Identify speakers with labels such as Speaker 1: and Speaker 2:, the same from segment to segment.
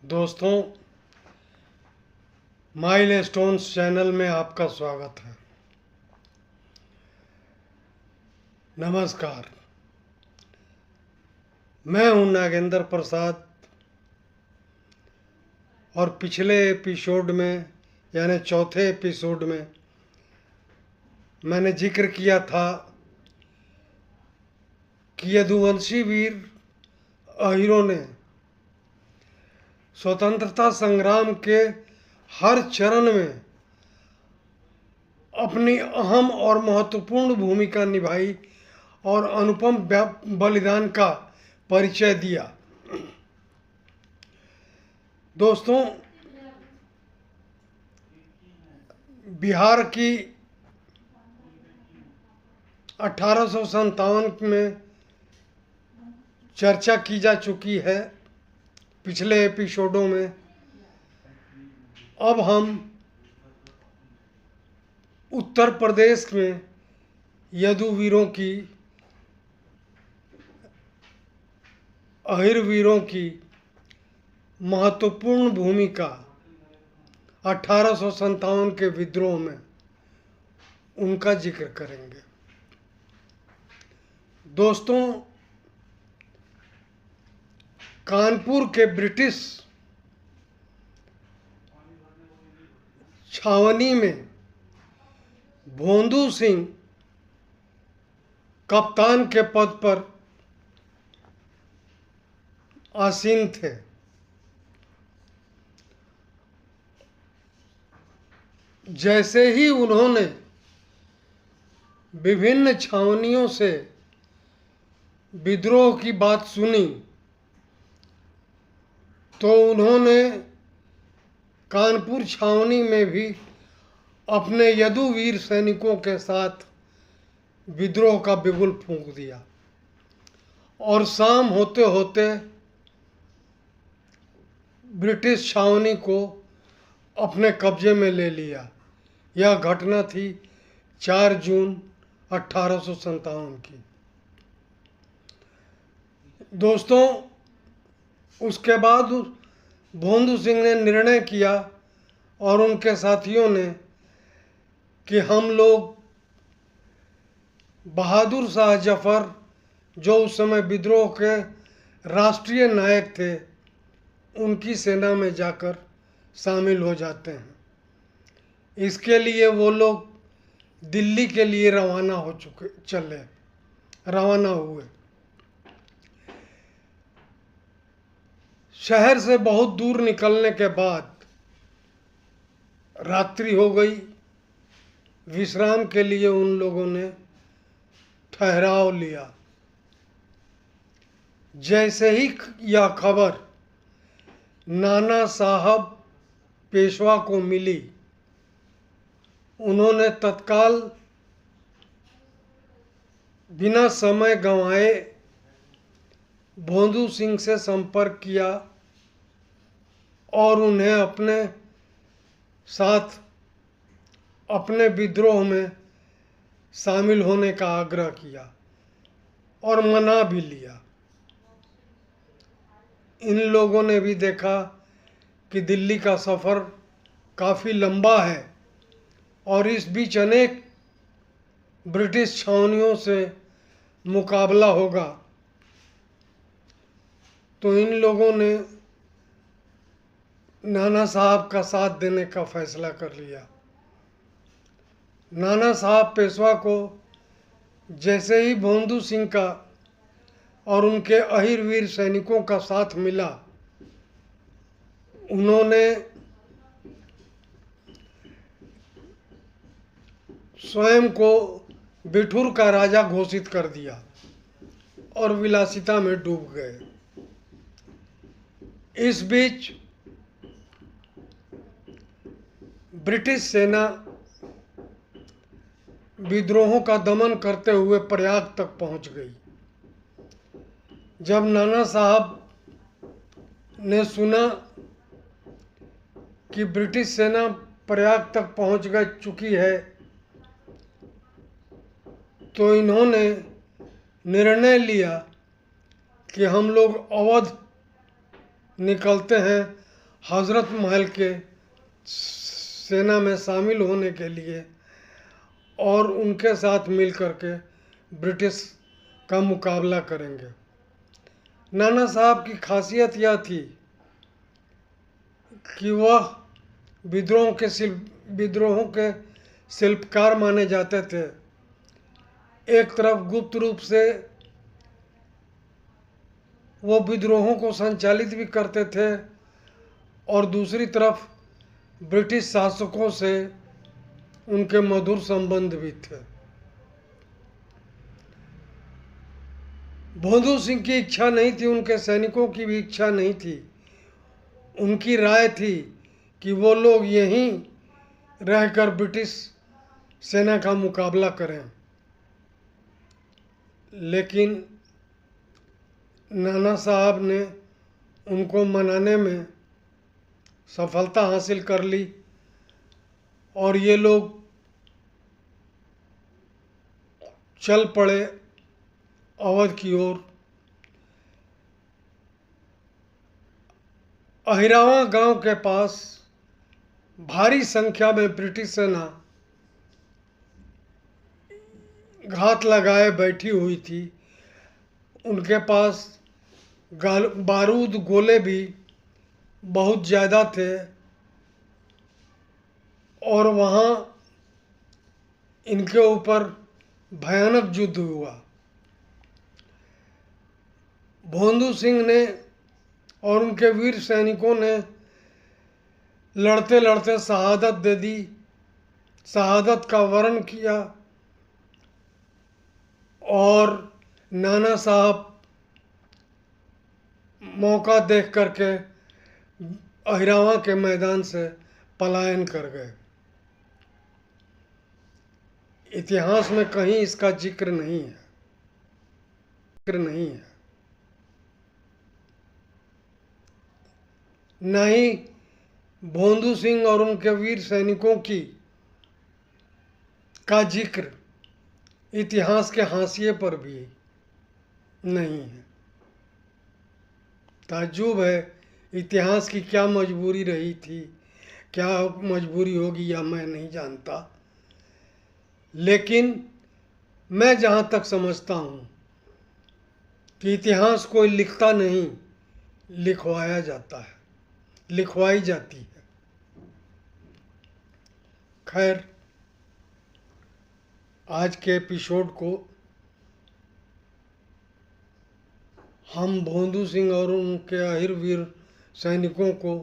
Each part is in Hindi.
Speaker 1: दोस्तों, माइलस्टोन्स चैनल में आपका स्वागत है। नमस्कार, मैं हूं नागेंद्र प्रसाद और पिछले एपिसोड में यानी चौथे एपिसोड में मैंने जिक्र किया था कि यदुवंशी वीर अहीरों ने स्वतंत्रता संग्राम के हर चरण में अपनी अहम और महत्वपूर्ण भूमिका निभाई और अनुपम बलिदान का परिचय दिया। दोस्तों, बिहार की 1857 में चर्चा की जा चुकी है पिछले एपिसोडों में। अब हम उत्तर प्रदेश में यदुवीरों की, अहीर वीरों की महत्वपूर्ण भूमिका 1857 के विद्रोह में उनका जिक्र करेंगे। दोस्तों, कानपुर के ब्रिटिश छावनी में भोंदू सिंह कप्तान के पद पर आसीन थे। जैसे ही उन्होंने विभिन्न छावनियों से विद्रोह की बात सुनी तो उन्होंने कानपुर छावनी में भी अपने यदुवीर सैनिकों के साथ विद्रोह का बिगुल फूंक दिया और शाम होते होते ब्रिटिश छावनी को अपने कब्जे में ले लिया। यह घटना थी 4 जून 1857 की। दोस्तों, उसके बाद भोंदू सिंह ने निर्णय किया और उनके साथियों ने कि हम लोग बहादुर शाह जफर, जो उस समय विद्रोह के राष्ट्रीय नायक थे, उनकी सेना में जाकर शामिल हो जाते हैं। इसके लिए वो लोग दिल्ली के लिए रवाना हुए। शहर से बहुत दूर निकलने के बाद रात्रि हो गई। विश्राम के लिए उन लोगों ने ठहराव लिया। जैसे ही यह खबर नाना साहब पेशवा को मिली, उन्होंने तत्काल बिना समय गंवाए भोंदू सिंह से संपर्क किया और उन्हें अपने साथ अपने विद्रोह में शामिल होने का आग्रह किया और मना भी लिया। इन लोगों ने भी देखा कि दिल्ली का सफ़र काफ़ी लंबा है और इस बीच अनेक ब्रिटिश छावनियों से मुकाबला होगा, तो इन लोगों ने नाना साहब का साथ देने का फैसला कर लिया। नाना साहब पेशवा को जैसे ही भोंदू सिंह का और उनके अहीर वीर सैनिकों का साथ मिला, उन्होंने स्वयं को बिठूर का राजा घोषित कर दिया और विलासिता में डूब गए। इस बीच ब्रिटिश सेना विद्रोहों का दमन करते हुए प्रयाग तक पहुंच गई। जब नाना साहब ने सुना कि ब्रिटिश सेना प्रयाग तक पहुंच चुकी है, तो इन्होंने निर्णय लिया कि हम लोग अवध निकलते हैं हजरत महल के सेना में शामिल होने के लिए और उनके साथ मिल कर के ब्रिटिश का मुकाबला करेंगे। नाना साहब की खासियत यह थी कि वह विद्रोहों के शिल्पकार माने जाते थे। एक तरफ गुप्त रूप से वो विद्रोहों को संचालित भी करते थे और दूसरी तरफ ब्रिटिश शासकों से उनके मधुर संबंध भी थे। भोंदू सिंह की इच्छा नहीं थी, उनके सैनिकों की भी इच्छा नहीं थी। उनकी राय थी कि वो लोग यहीं रहकर ब्रिटिश सेना का मुकाबला करें, लेकिन नाना साहब ने उनको मनाने में सफलता हासिल कर ली और ये लोग चल पड़े अवध की ओर। अहिरावा गांव के पास भारी संख्या में ब्रिटिश सेना घात लगाए बैठी हुई थी। उनके पास बारूद गोले भी बहुत ज़्यादा थे और वहाँ इनके ऊपर भयानक युद्ध हुआ। भोंदू सिंह ने और उनके वीर सैनिकों ने लड़ते लड़ते शहादत दे दी, शहादत का वरण किया और नाना साहब मौका देख करके अहिरावा के मैदान से पलायन कर गए। इतिहास में कहीं इसका जिक्र नहीं है, न ही भोंदू सिंह और उनके वीर सैनिकों का जिक्र इतिहास के हाशिए पर भी नहीं है। ताज्जुब है, इतिहास की क्या मजबूरी रही थी, क्या मजबूरी होगी या मैं नहीं जानता, लेकिन मैं जहाँ तक समझता हूँ कि इतिहास कोई लिखता नहीं, लिखवाया जाता है, लिखवाई जाती है। खैर, आज के एपिसोड को हम भोंदू सिंह और उनके अहिर वीर सैनिकों को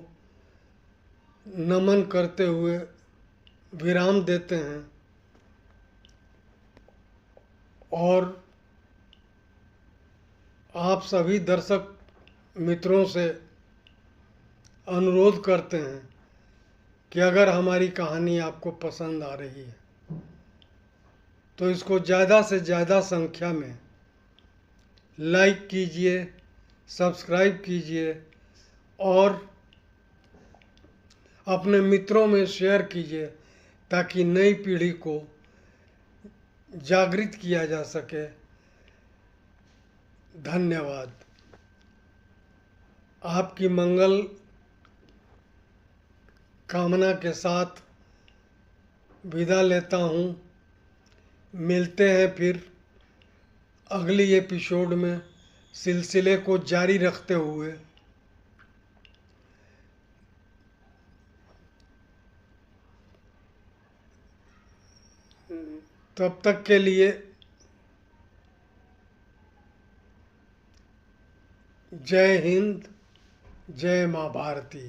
Speaker 1: नमन करते हुए विराम देते हैं और आप सभी दर्शक मित्रों से अनुरोध करते हैं कि अगर हमारी कहानी आपको पसंद आ रही है तो इसको ज़्यादा से ज़्यादा संख्या में लाइक कीजिए, सब्सक्राइब कीजिए और अपने मित्रों में शेयर कीजिए ताकि नई पीढ़ी को जागृत किया जा सके। धन्यवाद। आपकी मंगल कामना के साथ विदा लेता हूँ। मिलते हैं फिर अगली एपिसोड में सिलसिले को जारी रखते हुए। तब तक के लिए जय हिंद, जय माँ भारती।